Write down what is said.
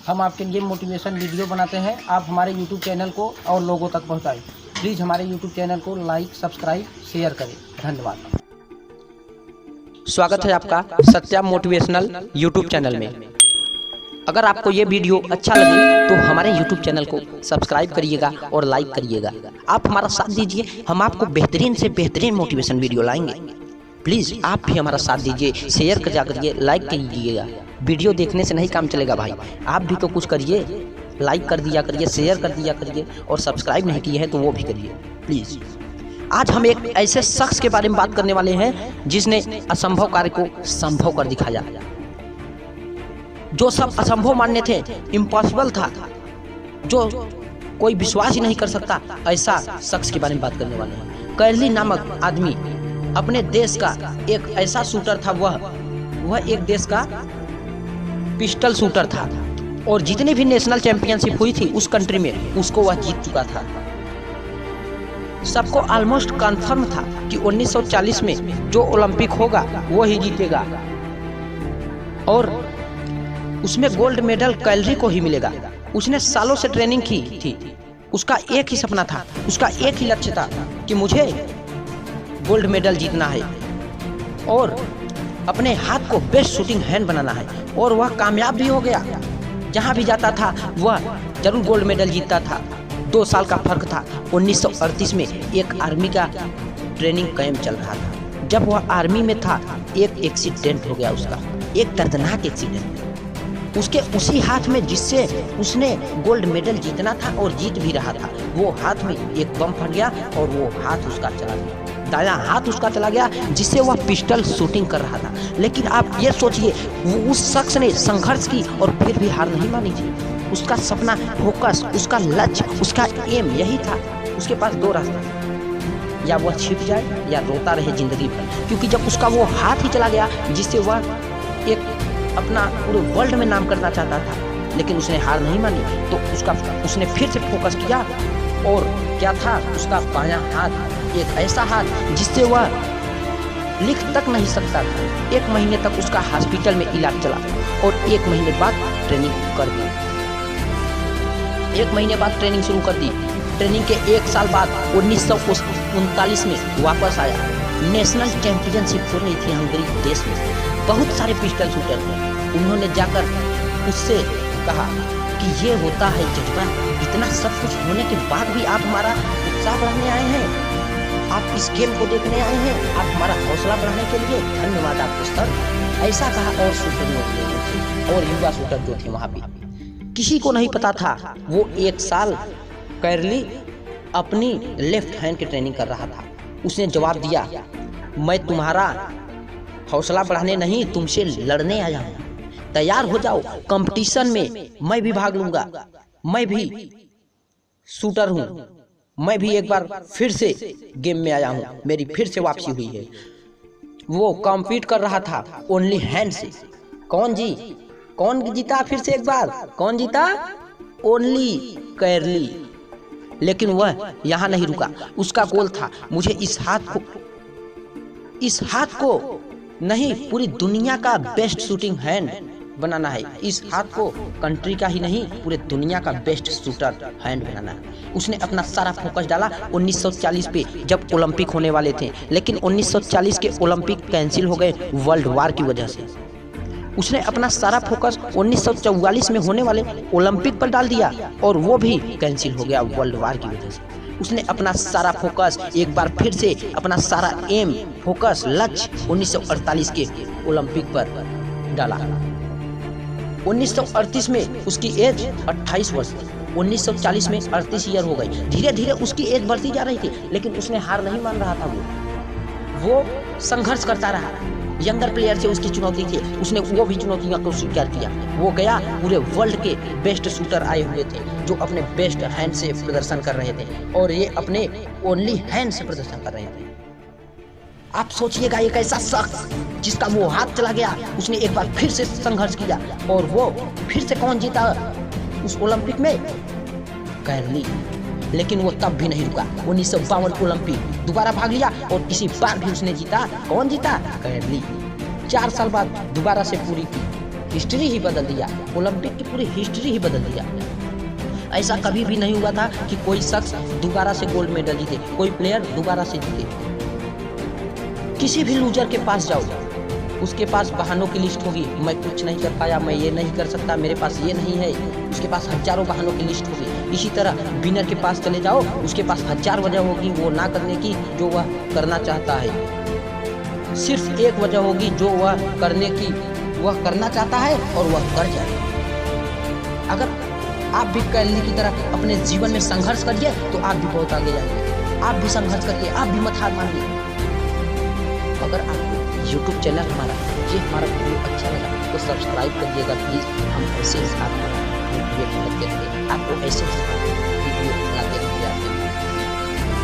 हम आपके लिए मोटिवेशन वीडियो बनाते हैं। आप हमारे यूट्यूब चैनल को और लोगों तक पहुंचाएं। प्लीज़ हमारे यूट्यूब चैनल को लाइक, सब्सक्राइब, शेयर करें। धन्यवाद। स्वागत है आपका सत्या मोटिवेशनल यूट्यूब चैनल में। अगर आपको ये वीडियो अच्छा लगे तो हमारे यूट्यूब चैनल को सब्सक्राइब करिएगा और लाइक करिएगा। आप हमारा साथ दीजिए, हम आपको बेहतरीन से बेहतरीन मोटिवेशन वीडियो लाएंगे। प्लीज़ आप भी हमारा साथ दीजिए, शेयर कर करिए, लाइक कीजिएगा। वीडियो देखने से नहीं काम चलेगा भाई, आप भी तो कुछ करिए। लाइक कर दिया करिए, शेयर कर दिया करिए, और सब्सक्राइब नहीं किए हैं तो वो भी करिए प्लीज़। आज हम एक ऐसे शख्स के बारे में बात करने वाले हैं जिसने असंभव कार्य को संभव कर दिखाया। जो सब असंभव मानने थे, इम्पॉसिबल था, जो कोई विश्वास ही नहीं कर सकता, ऐसा शख्स के बारे में बात करने वाले हैं। कर्ली नामक आदमी अपने देश का एक ऐसा शूटर था, वह एक देश का पिस्टल शूटर था, और जितनी भी नेशनल चैंपियनशिप हुई थी उस कंट्री में उसको वह जीत चुका था। सबको ऑलमोस्ट कंफर्म था कि 1940 में जो ओलंपिक होगा वो ही जीतेगा, और उसमें गोल्ड मेडल कैलरी को ही मिलेगा। उसने सालों से ट्रेनिंग की थी। उसका एक ही सपना था, उसका एक ही लक्ष्य था कि मुझे गोल्ड मेडल जीतना है और अपने हाथ को बेस्ट शूटिंग हैंड बनाना है, और वह कामयाब भी हो गया। जहाँ भी जाता था वह जरूर गोल्ड मेडल जीतता था। 2 साल का फर्क था। 1938 में एक आर्मी का ट्रेनिंग कैंप चल रहा था। जब वह आर्मी में था, एक एक्सीडेंट हो गया उसका, एक दर्दनाक एक्सीडेंट। उसके उसी हाथ में जिससे उसने गोल्ड मेडल जीतना था और जीत भी रहा था, वो हाथ में एक बम फट गया और वो हाथ उसका चला गया, दायां हाथ उसका चला गया, जिससे वह पिस्टल शूटिंग कर रहा था। लेकिन आप ये सोचिए, वो उस शख्स ने संघर्ष की और फिर भी हार नहीं मानी थी। उसका सपना, फोकस, उसका लक्ष्य, उसका एम यही था। उसके पास 2 रास्ता था, या वह छिप जाए या रोता रहे जिंदगी भर। क्योंकि जब उसका वो हाथ ही चला गया जिससे वह एक अपना पूरे वर्ल्ड में नाम करना चाहता था, लेकिन उसने हार नहीं मानी, तो उसने फिर से फोकस किया। और क्या था, उसका बायां हाथ एक ऐसा हाथ जिससे वह लिख तक नहीं सकता था। 1 महीने तक उसका हॉस्पिटल में इलाज चला, और 1 महीने बाद ट्रेनिंग कर दी। 1 महीने बाद ट्रेनिंग शुरू कर दी। ट्रेनिंग के 1 साल बाद 1939 में वापस आया। नेशनल चैंपियनशिप हो रही थी हंगरी देश में। बहुत सारे पिस्टल शूटर थे। उन्होंने जाकर उससे कहा कि ये होता है जज्बा, इतना सब कुछ होने के बाद भी आप हमारा उत्साह बढ़ाने आए हैं, आप इस गेम को देखने आए हैं, आप हमारा हौसला बढ़ाने के लिए धन्यवाद आपको सर। ऐसा कहा। और शूटर थे और युवा शूटर जो थे वहाँ पे, किसी को नहीं पता था वो 1 साल कैरली अपनी लेफ्ट हैंड की ट्रेनिंग कर रहा था। उसने जवाब दिया, मैं तुम्हारा हौसला बढ़ाने नहीं, तुमसे लड़ने आया हूँ। तैयार हो जाओ, कंपटीशन में मैं भी भाग लूंगा, मैं भी शूटर हूँ, मैं भी एक बार फिर से गेम में आया हूँ, मेरी फिर से वापसी हुई है। वो कॉम्पीट कर रहा था ओनली हैंड से। कौन जीता फिर से एक बार? कौन जीता? ओनली कैरली। लेकिन वह यहाँ नहीं रुका। उसका गोल था, मुझे इस हाथ को नहीं, पूरी दुनिया का बेस्ट शूटिंग हैंड बनाना है। इस हाथ को कंट्री का ही नहीं, पूरे दुनिया का बेस्ट शूटर हैंड बनाना है। उसने अपना सारा फोकस डाला 1940 पे, जब ओलंपिक होने वाले थे। लेकिन 1940 के ओलंपिक कैंसिल हो गए वर्ल्ड वार की वजह से। उसने अपना सारा फोकस 1944 में होने वाले ओलंपिक पर डाल दिया, और वो भी कैंसिल हो गया वर्ल्ड वार की वजह से। उसने अपना सारा फोकस एक बार फिर से, अपना सारा एम, फोकस, लक्ष्य 1948 के ओलंपिक पर डाला। 1938 में उसकी एज 28 वर्ष थी। 1940 में 38 ईयर हो गई। धीरे धीरे उसकी एज बढ़ती जा रही थी, लेकिन उसने हार नहीं मान रहा था। वो संघर्ष करता रहा। यंगर प्लेयर से उसकी चुनौती थी, उसने वो भी चुनौतियों को स्वीकार किया। वो गया, पूरे वर्ल्ड के बेस्ट शूटर आए हुए थे जो अपने बेस्ट हैंड से प्रदर्शन कर रहे थे, और ये अपने ओनली हैंड से प्रदर्शन कर रहे थे। आप सोचिएगा, एक ऐसा शख्स जिसका वो हाथ चला गया, उसने एक बार फिर से संघर्ष किया, और वो फिर से कौन जीता उस ओलंपिक में? कैरली। लेकिन वो तब भी नहीं रुका। 1952 ओलंपिक दोबारा भाग लिया, और इसी बार भी उसने जीता। कौन जीता? कैरली। 4 साल बाद दोबारा से पूरी की हिस्ट्री ही बदल दिया, ओलंपिक की पूरी हिस्ट्री ही बदल दिया। ऐसा कभी भी नहीं हुआ था कि कोई शख्स दोबारा से गोल्ड मेडल जीते, कोई प्लेयर दोबारा से जीते। किसी भी लूजर के पास जाओ, उसके पास बहानों की लिस्ट होगी, मैं कुछ नहीं कर पाया, मैं ये नहीं कर सकता, मेरे पास ये नहीं है, उसके पास हजारों बहानों की लिस्ट होगी। इसी तरह विनर के पास चले जाओ, उसके पास हजार वजह होगी वो ना करने की जो वह करना चाहता है। सिर्फ एक वजह होगी जो वह करने की वह करना चाहता है और वह कर जाए। अगर आप भी कैली की तरह अपने जीवन में संघर्ष करिए तो आप भी बहुत आगे जाएंगे। आप भी संघर्ष करिए, आप भी मत हार मानिए। अगर आपको YouTube चैनल हमारा वीडियो अच्छा लगा तो सब्सक्राइब करिएगा प्लीज़। हम ऐसे ही आपको मोटिवेट करते रहेंगे, आपको ऐसे